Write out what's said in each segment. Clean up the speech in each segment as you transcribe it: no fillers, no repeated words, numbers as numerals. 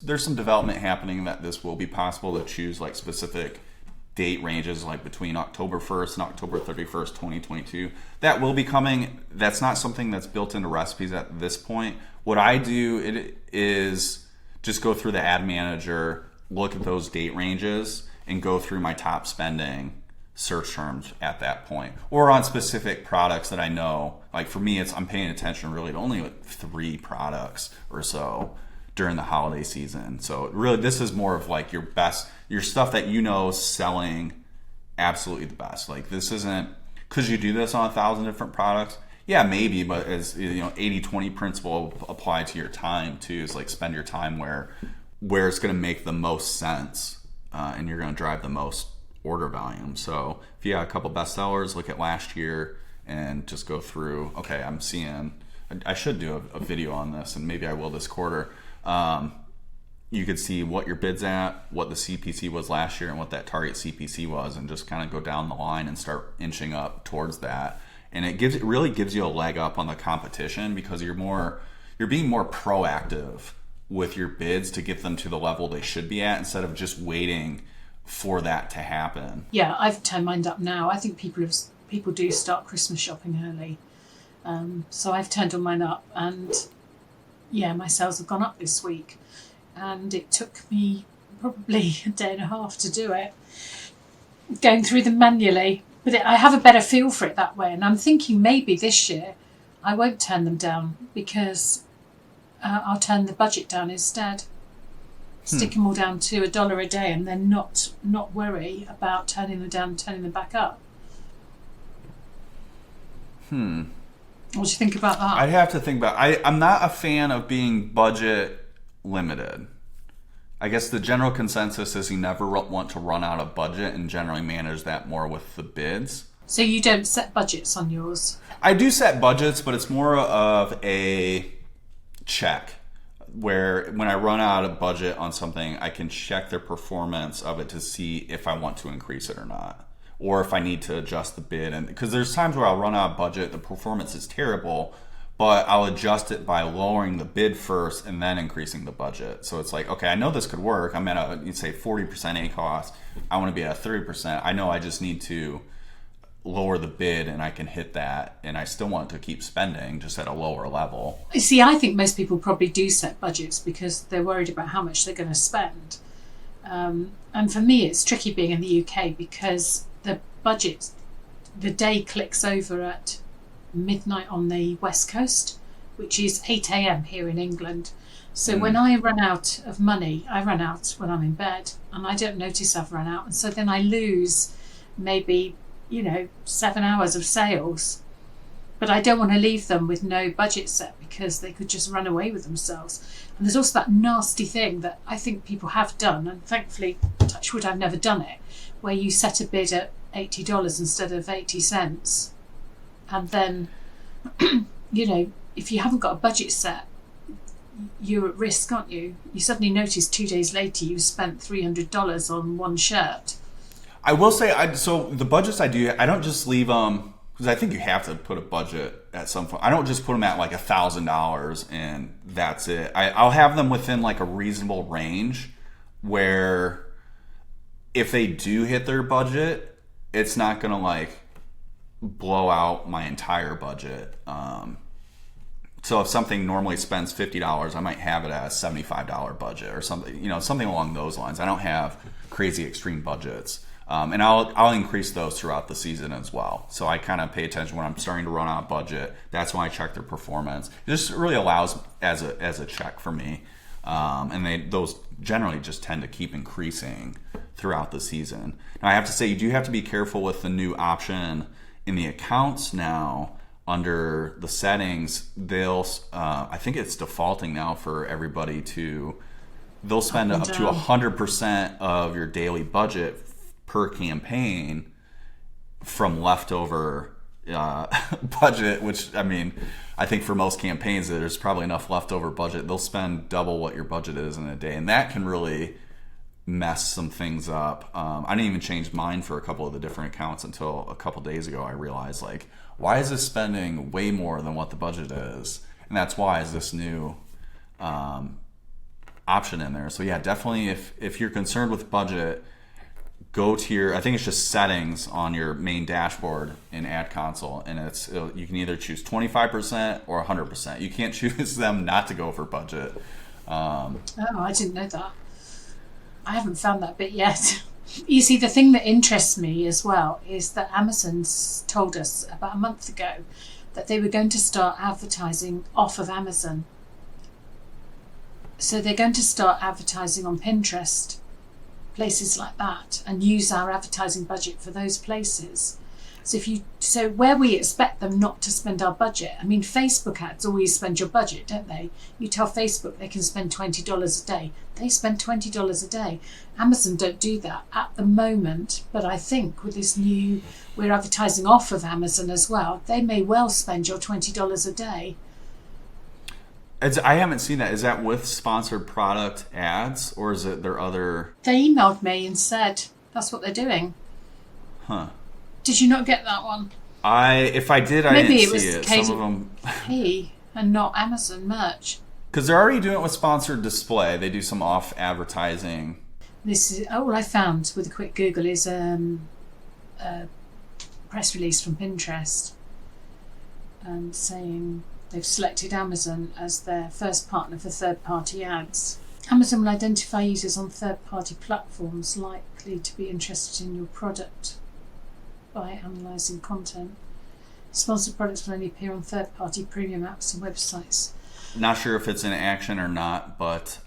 there's some development happening that this will be possible to choose like specific date ranges, like between October 1st and October 31st, 2022. That will be coming. That's not something that's built into recipes at this point. What I do is just go through the ad manager, look at those date ranges, and go through my top spending search terms at that point, or on specific products that I know. Like for me, I'm paying attention really to only like 3 products or so during the holiday season. So really, this is more of like your stuff that you know is selling absolutely the best. Like this isn't, could you do this on 1,000 different products? Yeah, maybe, but as you know, 80-20 principle apply to your time too. Is like spend your time where it's going to make the most sense, and you're going to drive the most order volume. So if you got a couple bestsellers, look at last year and just go through. Okay, I'm seeing. I should do a video on this, and maybe I will this quarter. You could see what your bid's at, what the CPC was last year, and what that target CPC was, and just kind of go down the line and start inching up towards that. And it really gives you a leg up on the competition because you're being more proactive with your bids to get them to the level they should be at instead of just waiting for that to happen. Yeah, I've turned mine up now. I think people do start Christmas shopping early, so I've turned all mine up, and yeah, my sales have gone up this week, and it took me probably a day and a half to do it, going through them manually. But I have a better feel for it that way, and I'm thinking maybe this year I won't turn them down because I'll turn the budget down instead. Stick them all down to $1 a day, and then not worry about turning them down and turning them back up. What do you think about that? I'd have to think about it. I'm not a fan of being budget limited. I guess the general consensus is you never want to run out of budget and generally manage that more with the bids. So you don't set budgets on yours? I do set budgets, but it's more of a check. Where when I run out of budget on something, I can check the performance of it to see if I want to increase it or not, or if I need to adjust the bid. And because there's times where I'll run out of budget, the performance is terrible, but I'll adjust it by lowering the bid first and then increasing the budget. So it's like, okay, I know this could work. I'm at you'd say 40% A cost. I want to be at 30%. I know I just need to lower the bid and I can hit that, and I still want to keep spending just at a lower level. See, I think most people probably do set budgets because they're worried about how much they're going to spend. And for me, it's tricky being in the UK because the budget, the day clicks over at midnight on the West Coast, which is 8 a.m. here in England. So when I run out of money, I run out when I'm in bed, and I don't notice I've run out. And so then I lose maybe 7 hours of sales, but I don't want to leave them with no budget set because they could just run away with themselves. And there's also that nasty thing that I think people have done, and thankfully, touch wood, I've never done it, where you set a bid at $80 instead of 80 cents, and then if you haven't got a budget set, you're at risk, aren't you? You suddenly notice 2 days later you spent $300 on one shirt. I will say, so the budgets I do, I don't just leave them, because I think you have to put a budget at some point. I don't just put them at like $1,000 and that's it. I'll have them within like a reasonable range where if they do hit their budget, it's not going to like blow out my entire budget. So if something normally spends $50, I might have it at a $75 budget or something, something along those lines. I don't have crazy extreme budgets. And I'll increase those throughout the season as well. So I kind of pay attention when I'm starting to run out of budget. That's when I check their performance. It just really allows as a check for me. And those generally just tend to keep increasing throughout the season. Now I have to say, you do have to be careful with the new option in the accounts now. Under the settings, I think it's defaulting now for everybody they'll spend up to 100% of your daily budget per campaign from leftover budget, which I think for most campaigns there's probably enough leftover budget. They'll spend double what your budget is in a day, and that can really mess some things up. I didn't even change mine for a couple of the different accounts until a couple days ago. I realized, like, why is this spending way more than what the budget is? And that's why is this new option in there. So yeah, definitely if you're concerned with budget, go to your, I think it's just settings on your main dashboard in Ad Console, and you can either choose 25% or 100%. You can't choose them not to go for budget. Oh, I didn't know that. I haven't found that bit yet. You see, the thing that interests me as well is that Amazon's told us about a month ago that they were going to start advertising off of Amazon. So they're going to start advertising on Pinterest, places like that, and use our advertising budget for those places. So where we expect them not to spend our budget, I mean, Facebook ads always spend your budget, don't they? You tell Facebook they can spend $20 a day. They spend $20 a day. Amazon don't do that at the moment, but I think with this new, we're advertising off of Amazon as well, they may well spend your $20 a day. I haven't seen that. Is that with sponsored product ads, or is it their other? They emailed me and said that's what they're doing. Huh. Did you not get that one? If I did, I Maybe didn't it see was it. Some of them. KDP and not Amazon merch. Because they're already doing it with sponsored display. They do some off advertising. This is all I found with a quick Google is a press release from Pinterest and saying they've selected Amazon as their first partner for third-party ads. Amazon will identify users on third-party platforms likely to be interested in your product by analysing content. Sponsored products will only appear on third-party premium apps and websites. Not sure if it's in action or not, but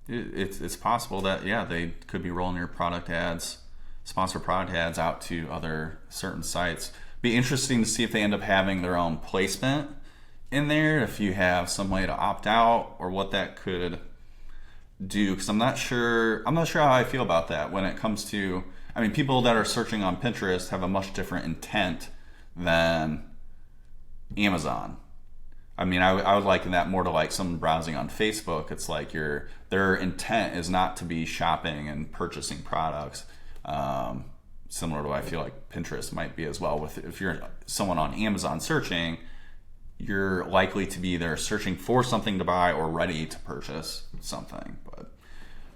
it's possible that, yeah, they could be rolling your product ads, sponsored product ads out to other certain sites. Be interesting to see if they end up having their own placement in there, if you have some way to opt out or what that could do, because I'm not sure how I feel about that when it comes to, I mean, people that are searching on Pinterest have a much different intent than Amazon. I mean, I would liken that more to like someone browsing on Facebook. It's like their intent is not to be shopping and purchasing products, similar to what I feel like Pinterest might be as well. If you're someone on Amazon searching, you're likely to be either searching for something to buy or ready to purchase something. But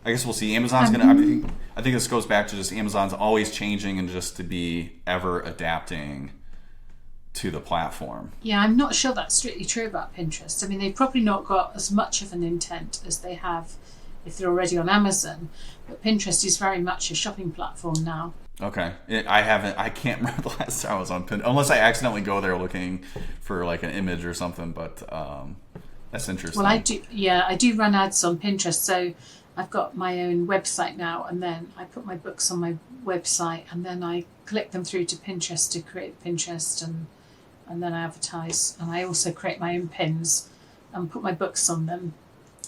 I guess we'll see. Amazon's I think this goes back to just Amazon's always changing and just to be ever adapting to the platform. Yeah, I'm not sure that's strictly true about Pinterest. I mean, they've probably not got as much of an intent as they have if they're already on Amazon. But Pinterest is very much a shopping platform now. Okay. I can't remember the last time I was on Pinterest, unless I accidentally go there looking for like an image or something, but that's interesting. Well, I do run ads on Pinterest, so I've got my own website now, and then I put my books on my website, and then I click them through to Pinterest to create Pinterest, and then I advertise. And I also create my own pins and put my books on them,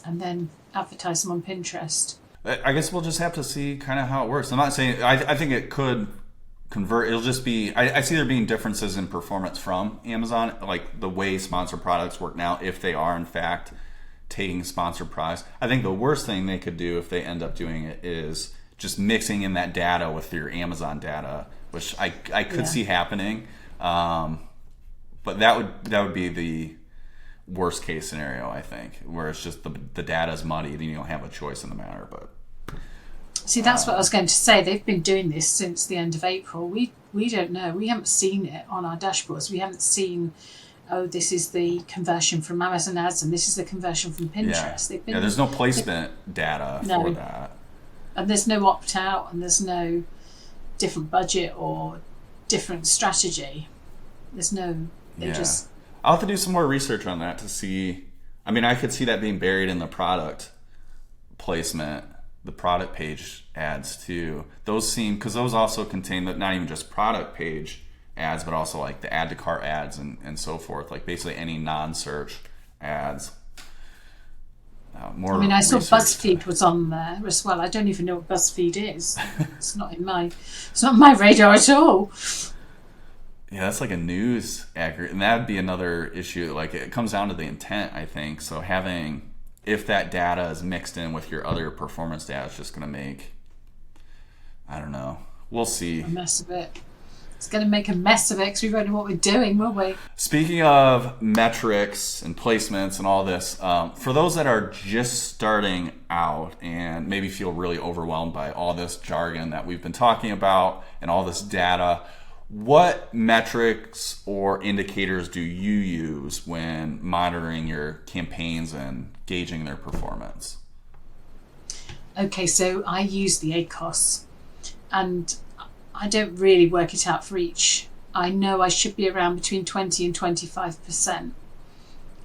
and then advertise them on Pinterest. I guess we'll just have to see kind of how it works. I'm not saying, I think it could convert. It'll just be, I see there being differences in performance from Amazon, like the way sponsored products work now, if they are in fact taking sponsored products. I think the worst thing they could do if they end up doing it is just mixing in that data with your Amazon data, which I could see happening. But that would be the worst case scenario, I think, where it's just the data is muddied and you don't have a choice in the matter. But see, that's what I was going to say. They've been doing this since the end of April. We don't know. We haven't seen it on our dashboards. We haven't seen, oh, this is the conversion from Amazon ads and this is the conversion from Pinterest. There's no placement data for that. And there's no opt-out, and there's no different budget or different strategy. There's no... just... I'll have to do some more research on that to see. I mean, I could see that being buried in the product placement, the product page ads too. Those seem, because those also contain not even just product page ads, but also like the add to cart ads and so forth. Like basically any non-search ads. I saw BuzzFeed was on there as well. I don't even know what BuzzFeed is. It's not on my radar at all. Yeah, that's like a news accurate, and that would be another issue. Like it comes down to the intent, I think. So if that data is mixed in with your other performance data, it's just going to make, I don't know. We'll see. A mess of it. It's going to make a mess of it because we won't know what we're doing, will we? Speaking of metrics and placements and all this, for those that are just starting out and maybe feel really overwhelmed by all this jargon that we've been talking about and all this data, what metrics or indicators do you use when monitoring your campaigns and gauging their performance? Okay, so I use the ACOS, and I don't really work it out for each. I know I should be around between 20 and 25%.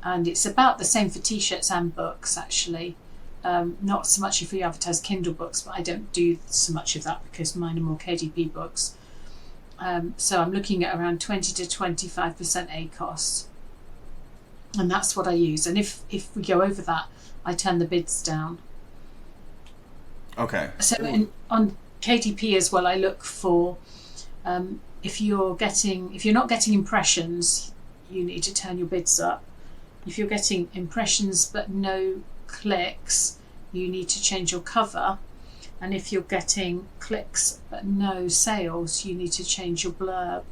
And it's about the same for t-shirts and books, actually. Not so much if you advertise Kindle books, but I don't do so much of that because mine are more KDP books. So I'm looking at around 20 to 25% ACOS. And that's what I use. And if we go over that, I turn the bids down. Okay. So on KDP as well, I look for if you're not getting impressions, you need to turn your bids up. If you're getting impressions but no clicks, you need to change your cover. And if you're getting clicks but no sales, you need to change your blurb.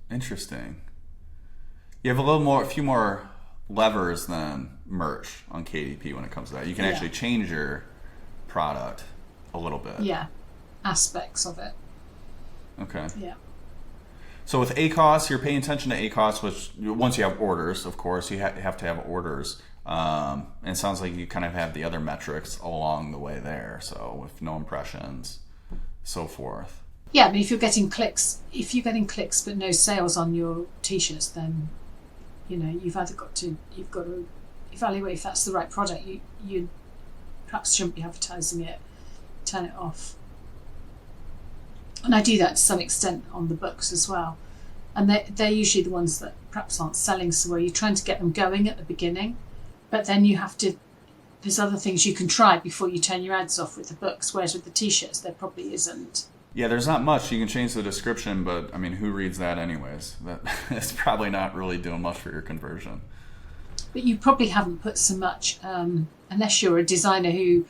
Interesting. You have a few more levers than merch on KDP when it comes to that. You can actually change your product a little bit. Yeah, aspects of it. Okay. Yeah. So with ACOS, you're paying attention to ACOS, which once you have orders, of course, you have to have orders. And it sounds like you kind of have the other metrics along the way there. So with no impressions, so forth. Yeah, I mean, if you're getting clicks but no sales on your t-shirts, then you've got to evaluate if that's the right product. You perhaps shouldn't be advertising it. Turn it off. And I do that to some extent on the books as well. And they're usually the ones that perhaps aren't selling so well. You're trying to get them going at the beginning, but then there's other things you can try before you turn your ads off with the books, whereas with the t-shirts there probably isn't. Yeah, there's not much. You can change the description, but I mean, who reads that anyways? That's probably not really doing much for your conversion. But you probably haven't put so much, unless you're a designer who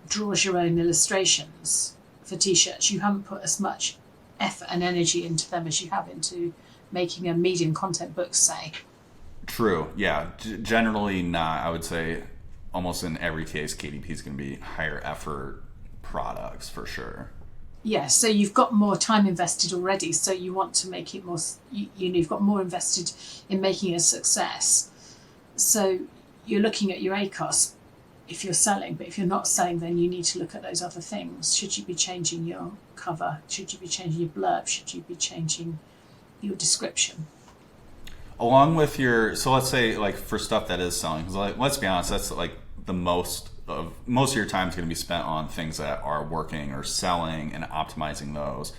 draws your own illustrations for t-shirts, you haven't put as much effort and energy into them as you have into making a medium content book, say. True. Yeah. Generally not. I would say almost in every case, KDP is going to be higher effort products for sure. Yeah, so you've got more time invested already, so you want to make it more, you've got more invested in making a success. So you're looking at your ACOS if you're selling, but if you're not selling, then you need to look at those other things. Should you be changing your cover? Should you be changing your blurb? Should you be changing your description? Along with so let's say like for stuff that is selling, because let's be honest, that's like the most of your time is going to be spent on things that are working or selling and optimizing those.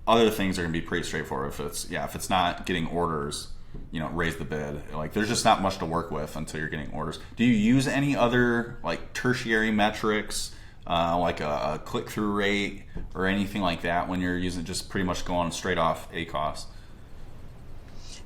Other things are going to be pretty straightforward. If it's not getting orders, raise the bid. Like there's just not much to work with until you're getting orders. Do you use any other like tertiary metrics, like a click-through rate or anything like that when you're using just pretty much going straight off ACOS?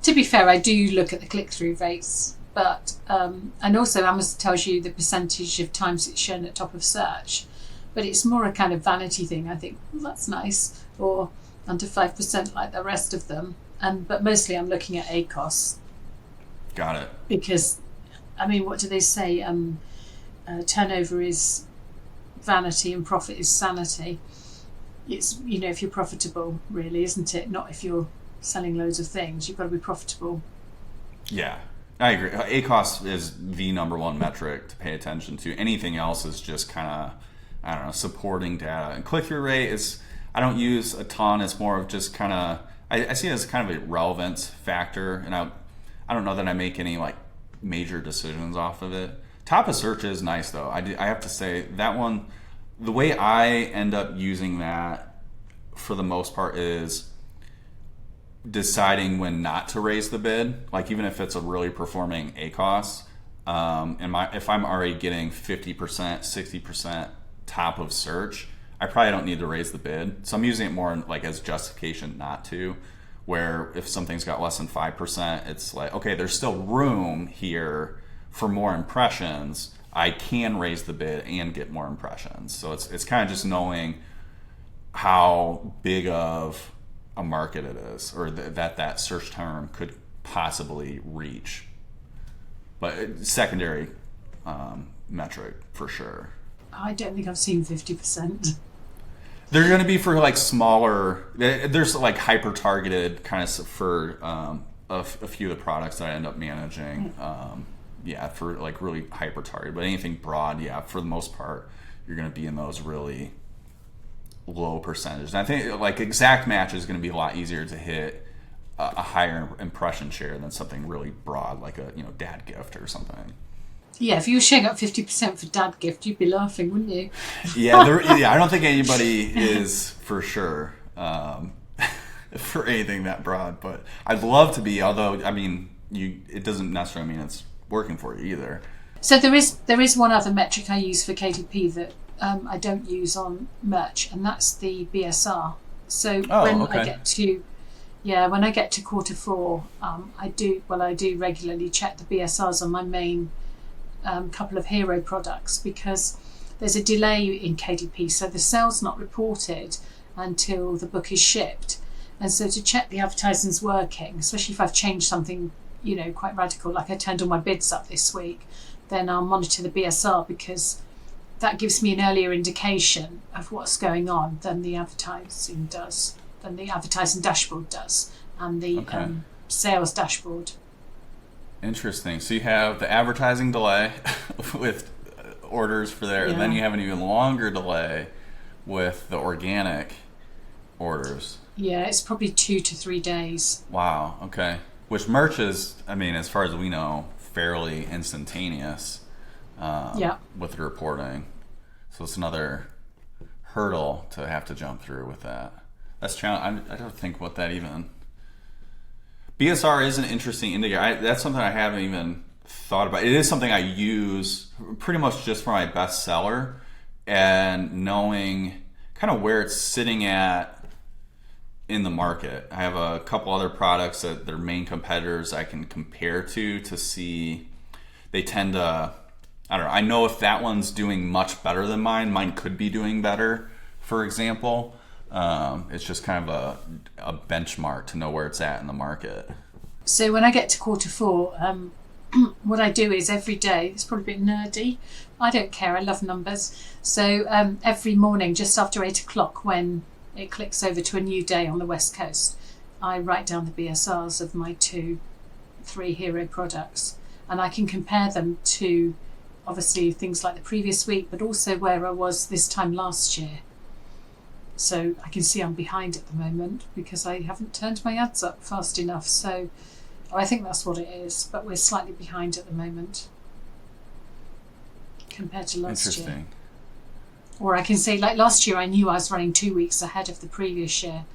To be fair, I do look at the click-through rates, but and also Amazon tells you the percentage of times it's shown at top of search, but it's more a kind of vanity thing. I think, well, that's nice, or under 5% like the rest of them. But mostly I'm looking at ACOS. Got it. Because, I mean, what do they say? Turnover is vanity and profit is sanity. It's, if you're profitable, really, isn't it? Not if you're selling loads of things. You've got to be profitable. Yeah, I agree. ACOS is the number one metric to pay attention to. Anything else is just kind of, supporting data. And click-through rate is, I don't use a ton. It's more of just kind of, I see it as kind of a relevance factor, and I don't know that I make any like major decisions off of it. Top of search is nice though. I have to say that one, the way I end up using that for the most part is deciding when not to raise the bid. Like even if it's a really performing ACOS, if I'm already getting 50%, 60% top of search, I probably don't need to raise the bid. So I'm using it more like as justification not to, where if something's got less than 5%, it's like, okay, there's still room here for more impressions. I can raise the bid and get more impressions. So it's kind of just knowing how big of a market it is, or that search term could possibly reach. But secondary metric for sure. I don't think I've seen 50%. They're going to be for like smaller. There's like hyper targeted kind of for a few of the products that I end up managing. For like really hyper targeted. But anything broad, for the most part, you're going to be in those really low percentages. And I think like exact match is going to be a lot easier to hit a higher impression share than something really broad like a dad gift or something. Yeah, if you were sharing up 50% for dad gift, you'd be laughing, wouldn't you? I don't think anybody is for sure for anything that broad, but I'd love to be. Although, I mean, it doesn't necessarily mean it's working for you either. So there is one other metric I use for KDP that I don't use on merch, and that's the BSR. So when I get to quarter four, I do regularly check the BSRs on my main couple of hero products, because there's a delay in KDP, so the sale's not reported until the book is shipped. And so to check the advertising's working, especially if I've changed something quite radical, like I turned all my bids up this week, then I'll monitor the BSR, because that gives me an earlier indication of what's going on than the advertising dashboard does, and the sales dashboard. Interesting. So you have the advertising delay with orders for there, and then you have an even longer delay with the organic orders. Yeah, it's probably 2 to 3 days. Wow. Okay. Which merch is, I mean, as far as we know, fairly instantaneous with the reporting. So it's another hurdle to have to jump through with that. That's challenging. I don't think what that even... BSR is an interesting indicator. That's something I haven't even thought about. It is something I use pretty much just for my bestseller, and knowing kind of where it's sitting at in the market. I have a couple other products that their main competitors I can compare to see. They tend to, I don't know, I know if that one's doing much better than mine could be doing better, for example. It's just kind of a benchmark to know where it's at in the market. So when I get to quarter four, what I do is every day, it's probably a bit nerdy, I don't care, I love numbers. So every morning, just after 8 o'clock, when it clicks over to a new day on the West Coast, I write down the BSRs of my 2-3 hero products, and I can compare them to obviously things like the previous week, but also where I was this time last year. So I can see I'm behind at the moment because I haven't turned my ads up fast enough. So I think that's what it is, but we're slightly behind at the moment compared to last year. Or I can say, like last year, I knew I was running 2 weeks ahead of the previous year,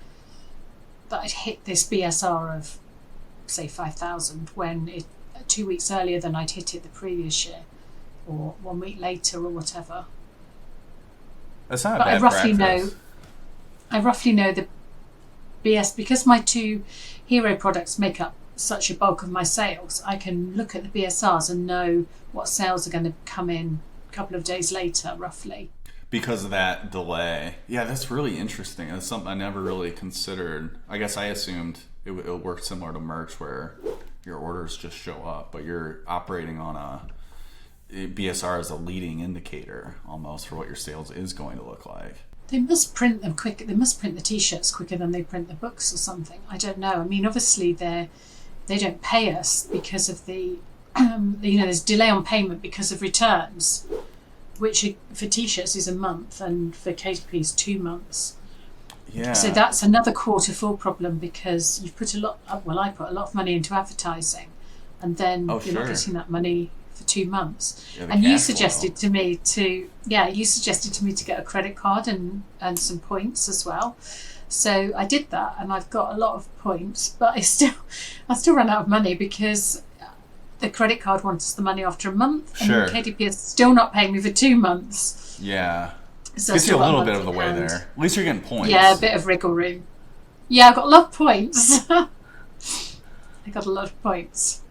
that I'd hit this BSR of, say, 5,000 when 2 weeks earlier than I'd hit it the previous year, or 1 week later, or whatever. That's not a bad practice. I roughly know the BS, because my 2 hero products make up such a bulk of my sales. I can look at the BSRs and know what sales are going to come in a couple of days later, roughly. Because of that delay. Yeah, that's really interesting. That's something I never really considered. I guess I assumed it worked similar to merch, where your orders just show up, but you're operating on BSR as a leading indicator almost for what your sales is going to look like. They must print them quicker. They must print the T-shirts quicker than they print the books or something. I don't know. I mean, obviously they don't pay us because of the there's delay on payment because of returns, which for T-shirts is a month and for KDP is 2 months. Yeah. So that's another quarter full problem, because you've put I put a lot of money into advertising, and then you're not getting that money for 2 months. Yeah, and you suggested to me to get a credit card and some points as well. So I did that, and I've got a lot of points, but I still ran out of money because the credit card wants the money after a month, and KDP is still not paying me for 2 months. Yeah. So gets you a little bit of the way there. At least you're getting points. Yeah, a bit of wriggle room. Yeah, I've got a lot of points. I got a lot of points.